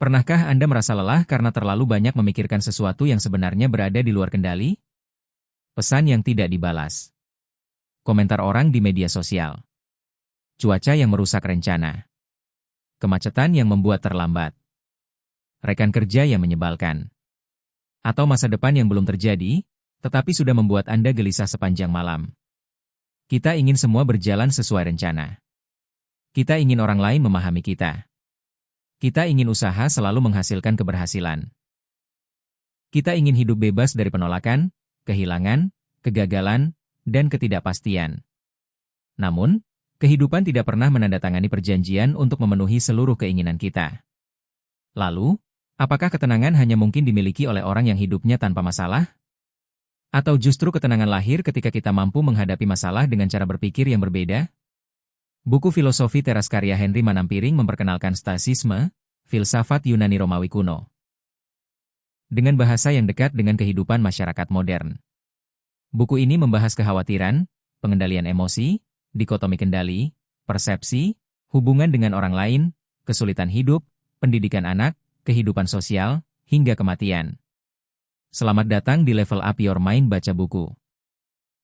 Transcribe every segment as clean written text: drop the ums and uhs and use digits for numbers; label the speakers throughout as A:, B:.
A: Pernahkah Anda merasa lelah karena terlalu banyak memikirkan sesuatu yang sebenarnya berada di luar kendali? Pesan yang tidak dibalas. Komentar orang di media sosial. Cuaca yang merusak rencana. Kemacetan yang membuat terlambat. Rekan kerja yang menyebalkan. Atau masa depan yang belum terjadi, tetapi sudah membuat Anda gelisah sepanjang malam. Kita ingin semua berjalan sesuai rencana. Kita ingin orang lain memahami kita. Kita ingin usaha selalu menghasilkan keberhasilan. Kita ingin hidup bebas dari penolakan, kehilangan, kegagalan, dan ketidakpastian. Namun, kehidupan tidak pernah menandatangani perjanjian untuk memenuhi seluruh keinginan kita. Lalu, apakah ketenangan hanya mungkin dimiliki oleh orang yang hidupnya tanpa masalah? Atau justru ketenangan lahir ketika kita mampu menghadapi masalah dengan cara berpikir yang berbeda? Buku filosofi teras karya Henry Manampiring memperkenalkan stoisisme, filsafat Yunani Romawi kuno, dengan bahasa yang dekat dengan kehidupan masyarakat modern. Buku ini membahas kekhawatiran, pengendalian emosi, dikotomi kendali, persepsi, hubungan dengan orang lain, kesulitan hidup, pendidikan anak, kehidupan sosial, hingga kematian. Selamat datang di Level Up Your Mind baca buku.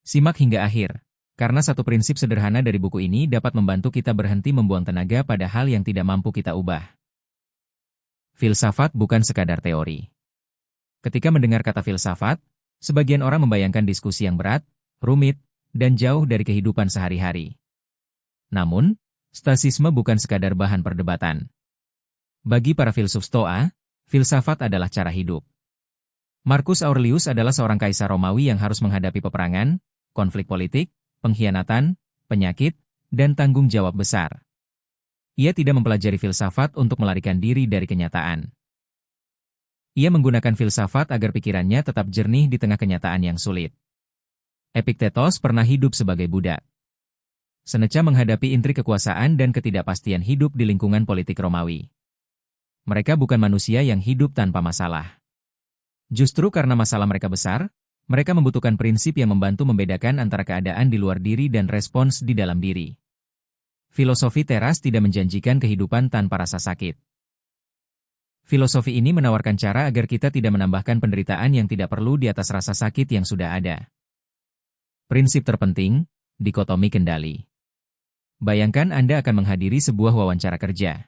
A: Simak hingga akhir, karena satu prinsip sederhana dari buku ini dapat membantu kita berhenti membuang tenaga pada hal yang tidak mampu kita ubah. Filsafat bukan sekadar teori. Ketika mendengar kata filsafat, sebagian orang membayangkan diskusi yang berat, rumit, dan jauh dari kehidupan sehari-hari. Namun, stoisisme bukan sekadar bahan perdebatan. Bagi para filsuf Stoa, filsafat adalah cara hidup. Marcus Aurelius adalah seorang kaisar Romawi yang harus menghadapi peperangan, konflik politik, pengkhianatan, penyakit, dan tanggung jawab besar. Ia tidak mempelajari filsafat untuk melarikan diri dari kenyataan. Ia menggunakan filsafat agar pikirannya tetap jernih di tengah kenyataan yang sulit. Epictetus pernah hidup sebagai budak. Seneca menghadapi intrik kekuasaan dan ketidakpastian hidup di lingkungan politik Romawi. Mereka bukan manusia yang hidup tanpa masalah. Justru karena masalah mereka besar, mereka membutuhkan prinsip yang membantu membedakan antara keadaan di luar diri dan respons di dalam diri. Filosofi teras tidak menjanjikan kehidupan tanpa rasa sakit. Filosofi ini menawarkan cara agar kita tidak menambahkan penderitaan yang tidak perlu di atas rasa sakit yang sudah ada. Prinsip terpenting, dikotomi kendali. Bayangkan Anda akan menghadiri sebuah wawancara kerja.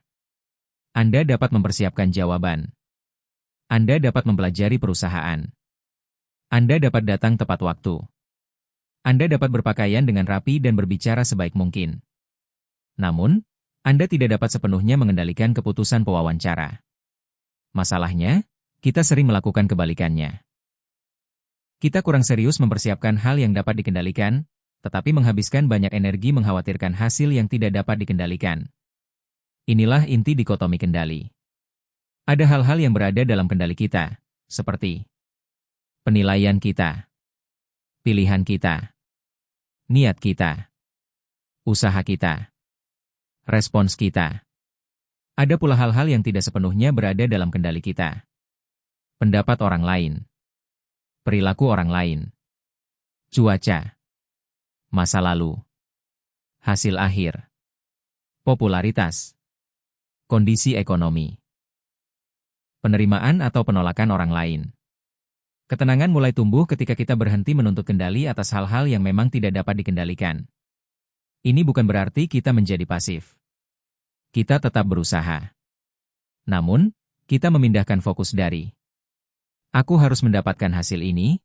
A: Anda dapat mempersiapkan jawaban. Anda dapat mempelajari perusahaan. Anda dapat datang tepat waktu. Anda dapat berpakaian dengan rapi dan berbicara sebaik mungkin. Namun, Anda tidak dapat sepenuhnya mengendalikan keputusan pewawancara. Masalahnya, kita sering melakukan kebalikannya. Kita kurang serius mempersiapkan hal yang dapat dikendalikan, tetapi menghabiskan banyak energi mengkhawatirkan hasil yang tidak dapat dikendalikan. Inilah inti dikotomi kendali. Ada hal-hal yang berada dalam kendali kita, seperti penilaian kita, pilihan kita, niat kita, usaha kita, respons kita. Ada pula hal-hal yang tidak sepenuhnya berada dalam kendali kita. Pendapat orang lain, perilaku orang lain, cuaca, masa lalu, hasil akhir, popularitas, kondisi ekonomi, penerimaan atau penolakan orang lain. Ketenangan mulai tumbuh ketika kita berhenti menuntut kendali atas hal-hal yang memang tidak dapat dikendalikan. Ini bukan berarti kita menjadi pasif. Kita tetap berusaha. Namun, kita memindahkan fokus dari "aku harus mendapatkan hasil ini"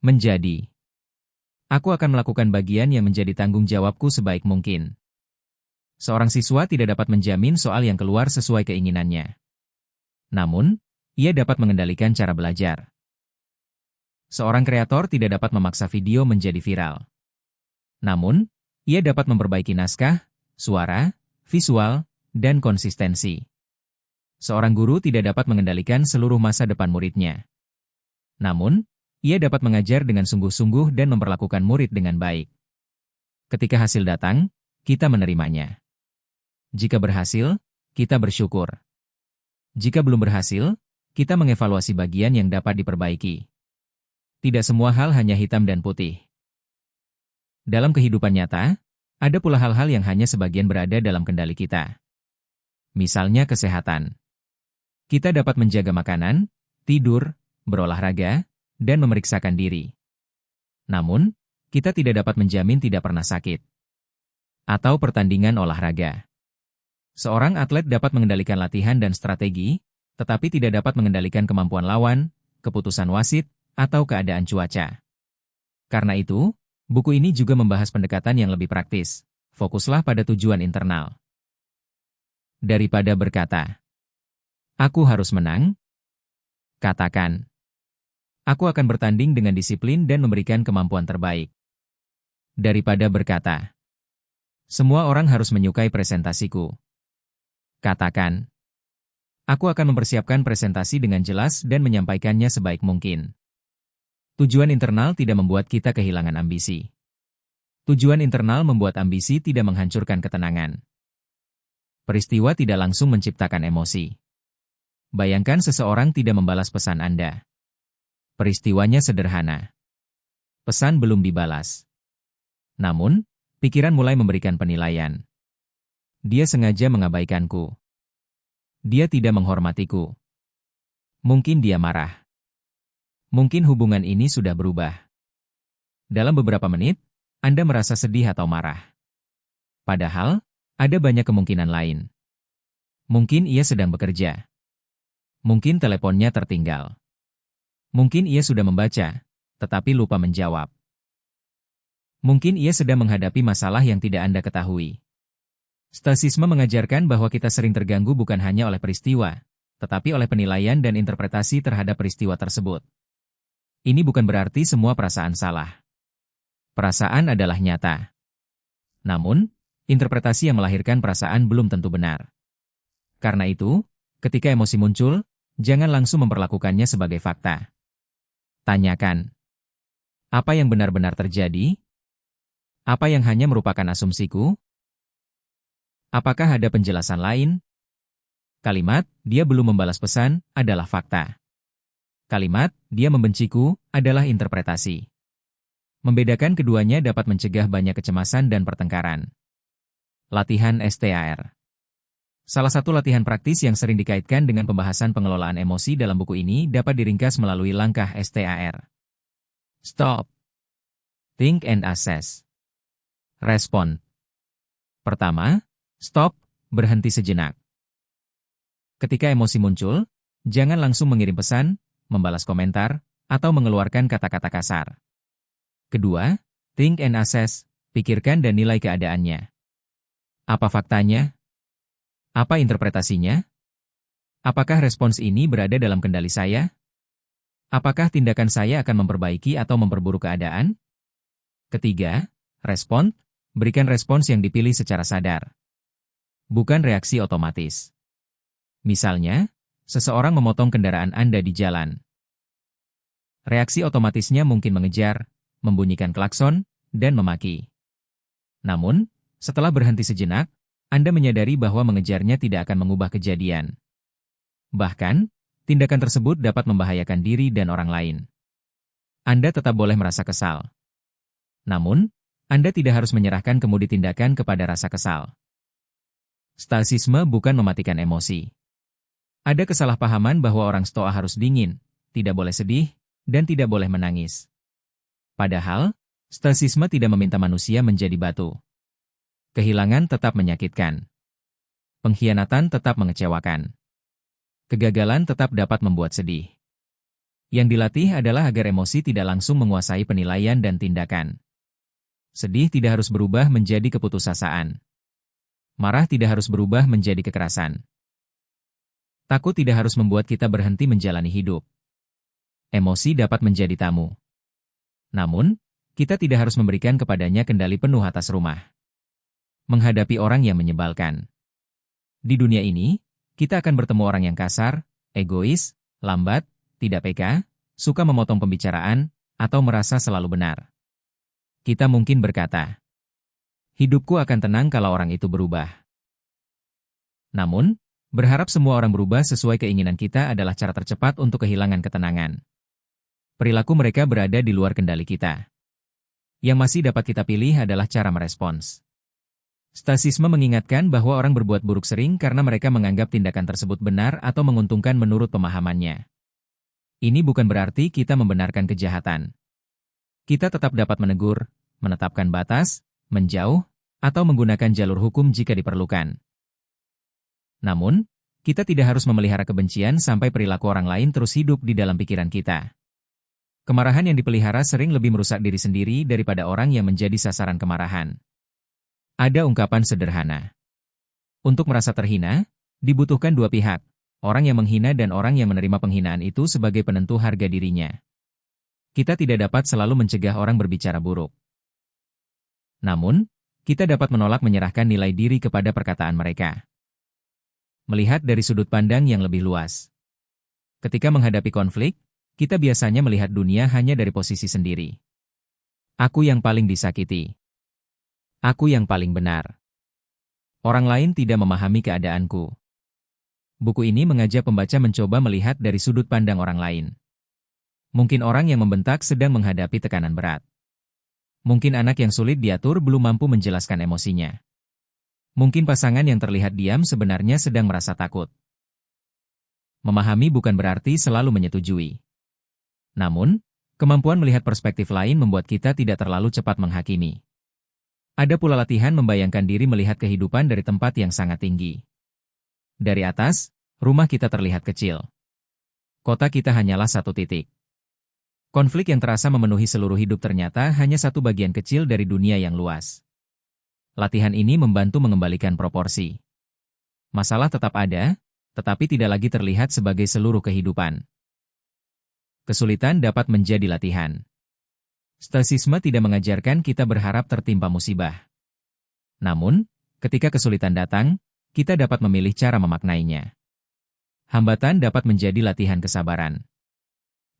A: menjadi "aku akan melakukan bagian yang menjadi tanggung jawabku sebaik mungkin." Seorang siswa tidak dapat menjamin soal yang keluar sesuai keinginannya. Namun, ia dapat mengendalikan cara belajar. Seorang kreator tidak dapat memaksa video menjadi viral. Namun, ia dapat memperbaiki naskah, suara, visual, dan konsistensi. Seorang guru tidak dapat mengendalikan seluruh masa depan muridnya. Namun, ia dapat mengajar dengan sungguh-sungguh dan memperlakukan murid dengan baik. Ketika hasil datang, kita menerimanya. Jika berhasil, kita bersyukur. Jika belum berhasil, kita mengevaluasi bagian yang dapat diperbaiki. Tidak semua hal hanya hitam dan putih. Dalam kehidupan nyata, ada pula hal-hal yang hanya sebagian berada dalam kendali kita. Misalnya kesehatan. Kita dapat menjaga makanan, tidur, berolahraga, dan memeriksakan diri. Namun, kita tidak dapat menjamin tidak pernah sakit. Atau pertandingan olahraga. Seorang atlet dapat mengendalikan latihan dan strategi, tetapi tidak dapat mengendalikan kemampuan lawan, keputusan wasit, atau keadaan cuaca. Karena itu, buku ini juga membahas pendekatan yang lebih praktis. Fokuslah pada tujuan internal. Daripada berkata, "Aku harus menang," katakan, "Aku akan bertanding dengan disiplin dan memberikan kemampuan terbaik." Daripada berkata, "Semua orang harus menyukai presentasiku," katakan, "Aku akan mempersiapkan presentasi dengan jelas dan menyampaikannya sebaik mungkin." Tujuan internal tidak membuat kita kehilangan ambisi. Tujuan internal membuat ambisi tidak menghancurkan ketenangan. Peristiwa tidak langsung menciptakan emosi. Bayangkan seseorang tidak membalas pesan Anda. Peristiwanya sederhana. Pesan belum dibalas. Namun, pikiran mulai memberikan penilaian. Dia sengaja mengabaikanku. Dia tidak menghormatiku. Mungkin dia marah. Mungkin hubungan ini sudah berubah. Dalam beberapa menit, Anda merasa sedih atau marah. Padahal, ada banyak kemungkinan lain. Mungkin ia sedang bekerja. Mungkin teleponnya tertinggal. Mungkin ia sudah membaca, tetapi lupa menjawab. Mungkin ia sedang menghadapi masalah yang tidak Anda ketahui. Stoicisme mengajarkan bahwa kita sering terganggu bukan hanya oleh peristiwa, tetapi oleh penilaian dan interpretasi terhadap peristiwa tersebut. Ini bukan berarti semua perasaan salah. Perasaan adalah nyata. Namun, interpretasi yang melahirkan perasaan belum tentu benar. Karena itu, ketika emosi muncul, jangan langsung memperlakukannya sebagai fakta. Tanyakan, apa yang benar-benar terjadi? Apa yang hanya merupakan asumsiku? Apakah ada penjelasan lain? Kalimat, "Dia belum membalas pesan," adalah fakta. Kalimat, "Dia membenciku," adalah interpretasi. Membedakan keduanya dapat mencegah banyak kecemasan dan pertengkaran. Latihan STAR. Salah satu latihan praktis yang sering dikaitkan dengan pembahasan pengelolaan emosi dalam buku ini dapat diringkas melalui langkah STAR. Stop. Think and assess. Respond. Pertama, stop, berhenti sejenak. Ketika emosi muncul, jangan langsung mengirim pesan, membalas komentar, atau mengeluarkan kata-kata kasar. Kedua, think and assess, pikirkan dan nilai keadaannya. Apa faktanya? Apa interpretasinya? Apakah respons ini berada dalam kendali saya? Apakah tindakan saya akan memperbaiki atau memperburuk keadaan? Ketiga, respon, berikan respons yang dipilih secara sadar. Bukan reaksi otomatis. Misalnya, seseorang memotong kendaraan Anda di jalan. Reaksi otomatisnya mungkin mengejar, membunyikan klakson, dan memaki. Namun, setelah berhenti sejenak, Anda menyadari bahwa mengejarnya tidak akan mengubah kejadian. Bahkan, tindakan tersebut dapat membahayakan diri dan orang lain. Anda tetap boleh merasa kesal. Namun, Anda tidak harus menyerahkan kemudi tindakan kepada rasa kesal. Stoicisme bukan mematikan emosi. Ada kesalahpahaman bahwa orang Stoa harus dingin, tidak boleh sedih, dan tidak boleh menangis. Padahal, Stoicisme tidak meminta manusia menjadi batu. Kehilangan tetap menyakitkan. Pengkhianatan tetap mengecewakan. Kegagalan tetap dapat membuat sedih. Yang dilatih adalah agar emosi tidak langsung menguasai penilaian dan tindakan. Sedih tidak harus berubah menjadi keputusasaan. Marah tidak harus berubah menjadi kekerasan. Takut tidak harus membuat kita berhenti menjalani hidup. Emosi dapat menjadi tamu. Namun, kita tidak harus memberikan kepadanya kendali penuh atas rumah. Menghadapi orang yang menyebalkan. Di dunia ini, kita akan bertemu orang yang kasar, egois, lambat, tidak peka, suka memotong pembicaraan, atau merasa selalu benar. Kita mungkin berkata, "Hidupku akan tenang kalau orang itu berubah." Namun, berharap semua orang berubah sesuai keinginan kita adalah cara tercepat untuk kehilangan ketenangan. Perilaku mereka berada di luar kendali kita. Yang masih dapat kita pilih adalah cara merespons. Stasisme mengingatkan bahwa orang berbuat buruk sering karena mereka menganggap tindakan tersebut benar atau menguntungkan menurut pemahamannya. Ini bukan berarti kita membenarkan kejahatan. Kita tetap dapat menegur, menetapkan batas, menjauh, atau menggunakan jalur hukum jika diperlukan. Namun, kita tidak harus memelihara kebencian sampai perilaku orang lain terus hidup di dalam pikiran kita. Kemarahan yang dipelihara sering lebih merusak diri sendiri daripada orang yang menjadi sasaran kemarahan. Ada ungkapan sederhana. Untuk merasa terhina, dibutuhkan dua pihak, orang yang menghina dan orang yang menerima penghinaan itu sebagai penentu harga dirinya. Kita tidak dapat selalu mencegah orang berbicara buruk. Namun, kita dapat menolak menyerahkan nilai diri kepada perkataan mereka. Melihat dari sudut pandang yang lebih luas. Ketika menghadapi konflik, kita biasanya melihat dunia hanya dari posisi sendiri. Aku yang paling disakiti. Aku yang paling benar. Orang lain tidak memahami keadaanku. Buku ini mengajak pembaca mencoba melihat dari sudut pandang orang lain. Mungkin orang yang membentak sedang menghadapi tekanan berat. Mungkin anak yang sulit diatur belum mampu menjelaskan emosinya. Mungkin pasangan yang terlihat diam sebenarnya sedang merasa takut. Memahami bukan berarti selalu menyetujui. Namun, kemampuan melihat perspektif lain membuat kita tidak terlalu cepat menghakimi. Ada pula latihan membayangkan diri melihat kehidupan dari tempat yang sangat tinggi. Dari atas, rumah kita terlihat kecil. Kota kita hanyalah satu titik. Konflik yang terasa memenuhi seluruh hidup ternyata hanya satu bagian kecil dari dunia yang luas. Latihan ini membantu mengembalikan proporsi. Masalah tetap ada, tetapi tidak lagi terlihat sebagai seluruh kehidupan. Kesulitan dapat menjadi latihan. Stoisisme tidak mengajarkan kita berharap tertimpa musibah. Namun, ketika kesulitan datang, kita dapat memilih cara memaknainya. Hambatan dapat menjadi latihan kesabaran.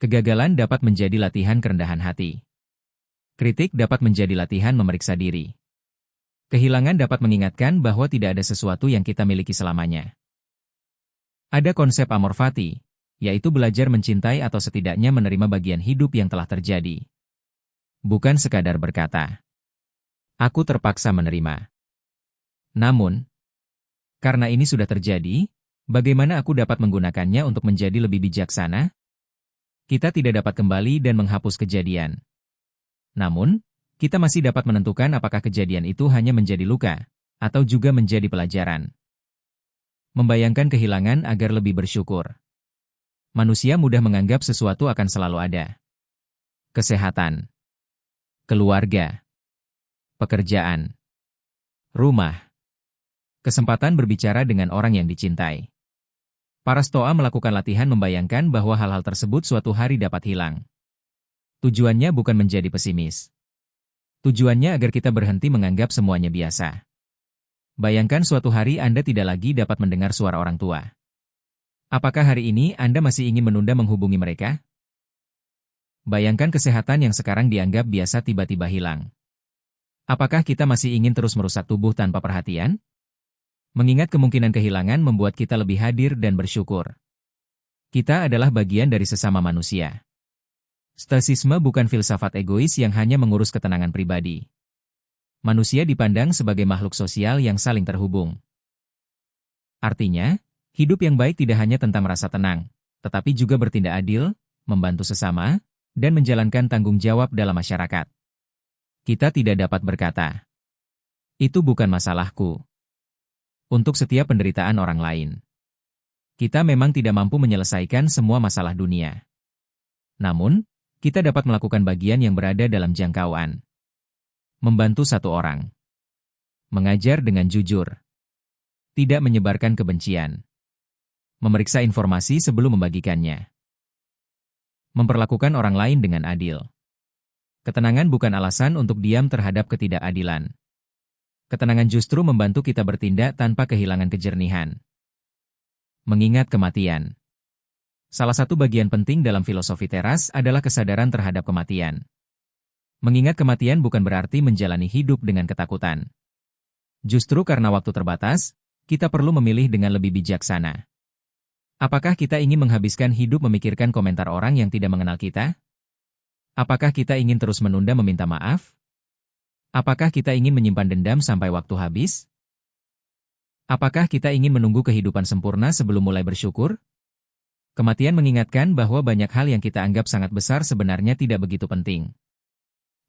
A: Kegagalan dapat menjadi latihan kerendahan hati. Kritik dapat menjadi latihan memeriksa diri. Kehilangan dapat mengingatkan bahwa tidak ada sesuatu yang kita miliki selamanya. Ada konsep amor fati, yaitu belajar mencintai atau setidaknya menerima bagian hidup yang telah terjadi. Bukan sekadar berkata, "Aku terpaksa menerima." Namun, karena ini sudah terjadi, bagaimana aku dapat menggunakannya untuk menjadi lebih bijaksana? Kita tidak dapat kembali dan menghapus kejadian. Namun, kita masih dapat menentukan apakah kejadian itu hanya menjadi luka, atau juga menjadi pelajaran. Membayangkan kehilangan agar lebih bersyukur. Manusia mudah menganggap sesuatu akan selalu ada. Kesehatan. Keluarga, pekerjaan, rumah, kesempatan berbicara dengan orang yang dicintai. Para Stoa melakukan latihan membayangkan bahwa hal-hal tersebut suatu hari dapat hilang. Tujuannya bukan menjadi pesimis. Tujuannya agar kita berhenti menganggap semuanya biasa. Bayangkan suatu hari Anda tidak lagi dapat mendengar suara orang tua. Apakah hari ini Anda masih ingin menunda menghubungi mereka? Bayangkan kesehatan yang sekarang dianggap biasa tiba-tiba hilang. Apakah kita masih ingin terus merusak tubuh tanpa perhatian? Mengingat kemungkinan kehilangan membuat kita lebih hadir dan bersyukur. Kita adalah bagian dari sesama manusia. Stoisisme bukan filsafat egois yang hanya mengurus ketenangan pribadi. Manusia dipandang sebagai makhluk sosial yang saling terhubung. Artinya, hidup yang baik tidak hanya tentang merasa tenang, tetapi juga bertindak adil, membantu sesama, dan menjalankan tanggung jawab dalam masyarakat. Kita tidak dapat berkata, "Itu bukan masalahku." Untuk setiap penderitaan orang lain. Kita memang tidak mampu menyelesaikan semua masalah dunia. Namun, kita dapat melakukan bagian yang berada dalam jangkauan. Membantu satu orang. Mengajar dengan jujur. Tidak menyebarkan kebencian. Memeriksa informasi sebelum membagikannya. Memperlakukan orang lain dengan adil. Ketenangan bukan alasan untuk diam terhadap ketidakadilan. Ketenangan justru membantu kita bertindak tanpa kehilangan kejernihan. Mengingat kematian. Salah satu bagian penting dalam filosofi teras adalah kesadaran terhadap kematian. Mengingat kematian bukan berarti menjalani hidup dengan ketakutan. Justru karena waktu terbatas, kita perlu memilih dengan lebih bijaksana. Apakah kita ingin menghabiskan hidup memikirkan komentar orang yang tidak mengenal kita? Apakah kita ingin terus menunda meminta maaf? Apakah kita ingin menyimpan dendam sampai waktu habis? Apakah kita ingin menunggu kehidupan sempurna sebelum mulai bersyukur? Kematian mengingatkan bahwa banyak hal yang kita anggap sangat besar sebenarnya tidak begitu penting.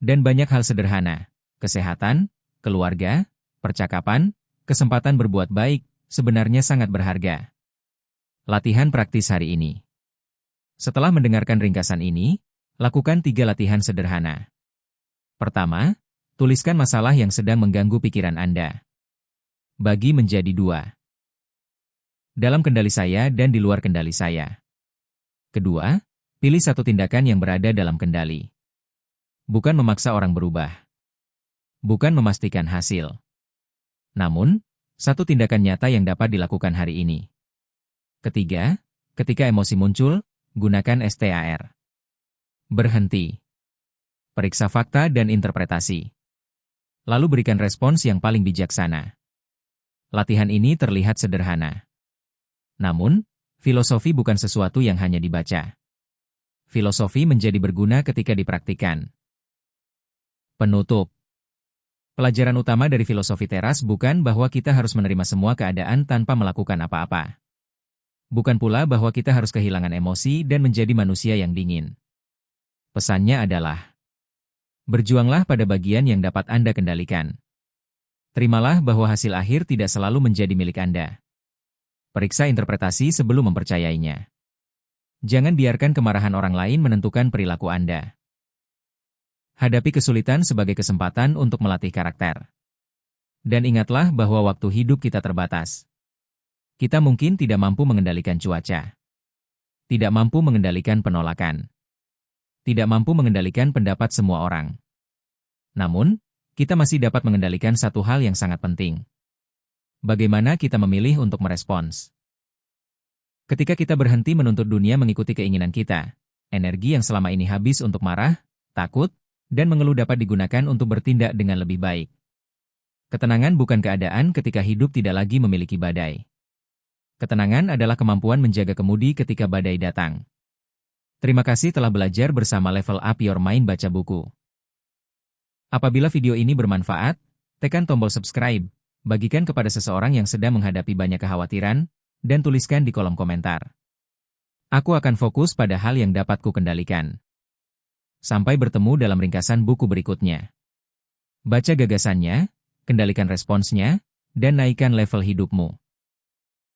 A: Dan banyak hal sederhana, kesehatan, keluarga, percakapan, kesempatan berbuat baik, sebenarnya sangat berharga. Latihan praktis hari ini. Setelah mendengarkan ringkasan ini, lakukan 3 latihan sederhana. Pertama, tuliskan masalah yang sedang mengganggu pikiran Anda. Bagi menjadi 2. Dalam kendali saya dan di luar kendali saya. Kedua, pilih satu tindakan yang berada dalam kendali. Bukan memaksa orang berubah. Bukan memastikan hasil. Namun, satu tindakan nyata yang dapat dilakukan hari ini. Ketiga, ketika emosi muncul, gunakan STAR. Berhenti. Periksa fakta dan interpretasi. Lalu berikan respons yang paling bijaksana. Latihan ini terlihat sederhana. Namun, filosofi bukan sesuatu yang hanya dibaca. Filosofi menjadi berguna ketika dipraktikkan. Penutup. Pelajaran utama dari filosofi teras bukan bahwa kita harus menerima semua keadaan tanpa melakukan apa-apa. Bukan pula bahwa kita harus kehilangan emosi dan menjadi manusia yang dingin. Pesannya adalah, berjuanglah pada bagian yang dapat Anda kendalikan. Terimalah bahwa hasil akhir tidak selalu menjadi milik Anda. Periksa interpretasi sebelum mempercayainya. Jangan biarkan kemarahan orang lain menentukan perilaku Anda. Hadapi kesulitan sebagai kesempatan untuk melatih karakter. Dan ingatlah bahwa waktu hidup kita terbatas. Kita mungkin tidak mampu mengendalikan cuaca. Tidak mampu mengendalikan penolakan. Tidak mampu mengendalikan pendapat semua orang. Namun, kita masih dapat mengendalikan satu hal yang sangat penting. Bagaimana kita memilih untuk merespons? Ketika kita berhenti menuntut dunia mengikuti keinginan kita, energi yang selama ini habis untuk marah, takut, dan mengeluh dapat digunakan untuk bertindak dengan lebih baik. Ketenangan bukan keadaan ketika hidup tidak lagi memiliki badai. Ketenangan adalah kemampuan menjaga kemudi ketika badai datang. Terima kasih telah belajar bersama Level Up Your Mind Baca Buku. Apabila video ini bermanfaat, tekan tombol subscribe. Bagikan kepada seseorang yang sedang menghadapi banyak kekhawatiran, dan tuliskan di kolom komentar. Aku akan fokus pada hal yang dapat kukendalikan. Sampai bertemu dalam ringkasan buku berikutnya. Baca gagasannya, kendalikan responsnya, dan naikkan level hidupmu.